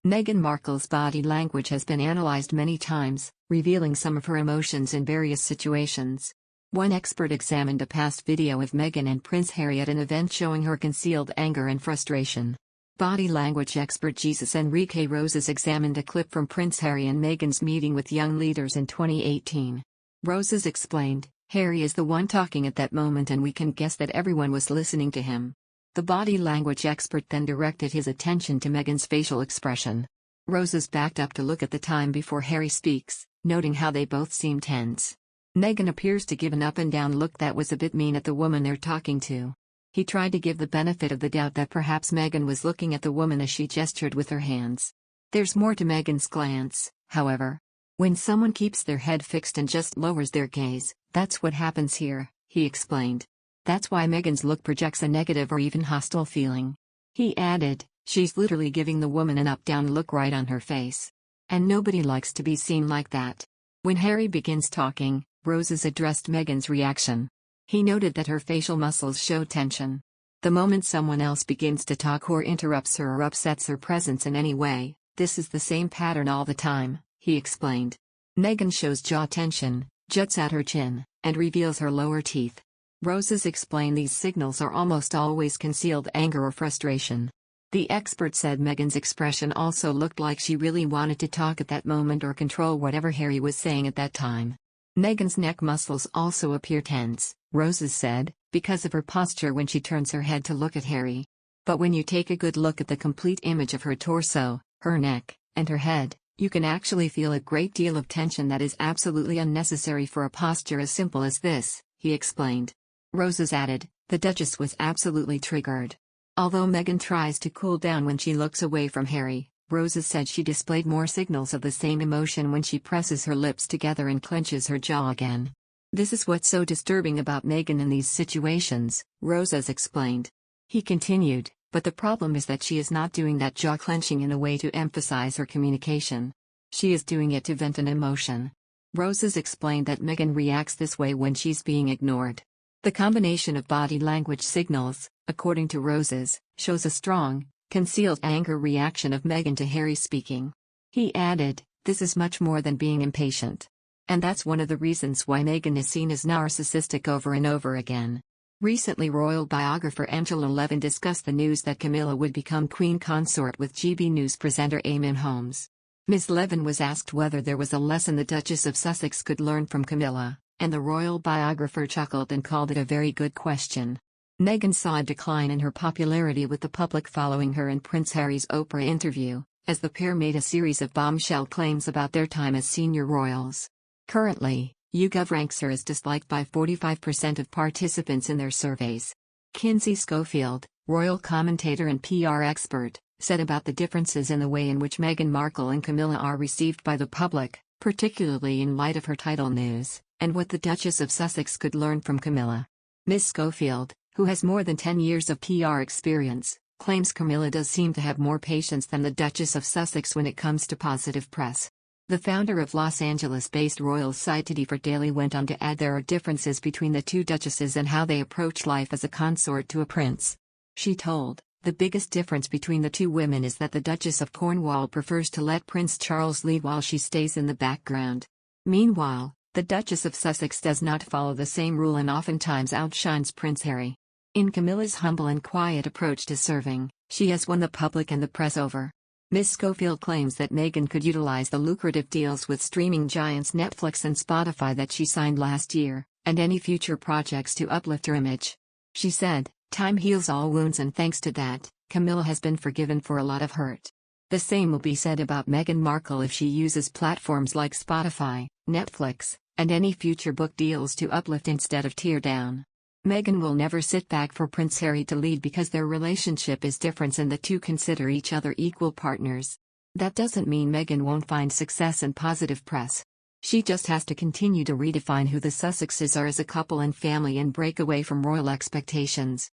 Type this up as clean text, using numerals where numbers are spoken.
Meghan Markle's body language has been analyzed many times, revealing some of her emotions in various situations. One expert examined a past video of Meghan and Prince Harry at an event showing her concealed anger and frustration. Body language expert Jesus Enrique Rosas examined a clip from Prince Harry and Meghan's meeting with young leaders in 2018. Rosas explained, "Harry is the one talking at that moment and we can guess that everyone was listening to him." The body language expert then directed his attention to Meghan's facial expression. Rosas backed up to look at the time before Harry speaks, noting how they both seem tense. Meghan appears to give an up-and-down look that was a bit mean at the woman they're talking to. He tried to give the benefit of the doubt that perhaps Meghan was looking at the woman as she gestured with her hands. There's more to Meghan's glance, however. When someone keeps their head fixed and just lowers their gaze, that's what happens here, he explained. That's why Meghan's look projects a negative or even hostile feeling. He added, "She's literally giving the woman an up-down look right on her face. And nobody likes to be seen like that." When Harry begins talking, Rosas addressed Meghan's reaction. He noted that her facial muscles show tension. The moment someone else begins to talk or interrupts her or upsets her presence in any way, this is the same pattern all the time, he explained. Meghan shows jaw tension, juts out her chin, and reveals her lower teeth. Rosas explained these signals are almost always concealed anger or frustration. The expert said Meghan's expression also looked like she really wanted to talk at that moment or control whatever Harry was saying at that time. Meghan's neck muscles also appear tense, Rosas said, because of her posture when she turns her head to look at Harry. But when you take a good look at the complete image of her torso, her neck, and her head, you can actually feel a great deal of tension that is absolutely unnecessary for a posture as simple as this, he explained. Rosas added, "The Duchess was absolutely triggered." Although Meghan tries to cool down when she looks away from Harry, Rosas said she displayed more signals of the same emotion when she presses her lips together and clenches her jaw again. "This is what's so disturbing about Meghan in these situations," Rosas explained. He continued, "But the problem is that she is not doing that jaw clenching in a way to emphasize her communication. She is doing it to vent an emotion." Rosas explained that Meghan reacts this way when she's being ignored. The combination of body language signals, according to Rosas, shows a strong, concealed anger reaction of Meghan to Harry speaking. He added, "This is much more than being impatient. And that's one of the reasons why Meghan is seen as narcissistic over and over again." Recently, royal biographer Angela Levin discussed the news that Camilla would become queen consort with GB News presenter Eamon Holmes. Ms. Levin was asked whether there was a lesson the Duchess of Sussex could learn from Camilla, and the royal biographer chuckled and called it a very good question. Meghan saw a decline in her popularity with the public following her and Prince Harry's Oprah interview, as the pair made a series of bombshell claims about their time as senior royals. Currently, YouGov ranks her as disliked by 45% of participants in their surveys. Kinsey Schofield, royal commentator and PR expert, said about the differences in the way in which Meghan Markle and Camilla are received by the public, particularly in light of her title news, and what the Duchess of Sussex could learn from Camilla. Ms. Schofield, who has more than 10 years of PR experience, claims Camilla does seem to have more patience than the Duchess of Sussex when it comes to positive press. The founder of Los Angeles-based royal site Today for Daily went on to add there are differences between the two duchesses and how they approach life as a consort to a prince. She told, "The biggest difference between the two women is that the Duchess of Cornwall prefers to let Prince Charles lead while she stays in the background. Meanwhile, the Duchess of Sussex does not follow the same rule and oftentimes outshines Prince Harry. In Camilla's humble and quiet approach to serving, she has won the public and the press over." Ms. Schofield claims that Meghan could utilize the lucrative deals with streaming giants Netflix and Spotify that she signed last year, and any future projects to uplift her image. She said, "Time heals all wounds, and thanks to that, Camilla has been forgiven for a lot of hurt. The same will be said about Meghan Markle if she uses platforms like Spotify, Netflix, and any future book deals to uplift instead of tear down." Meghan will never sit back for Prince Harry to lead because their relationship is different and the two consider each other equal partners. That doesn't mean Meghan won't find success and positive press. She just has to continue to redefine who the Sussexes are as a couple and family and break away from royal expectations.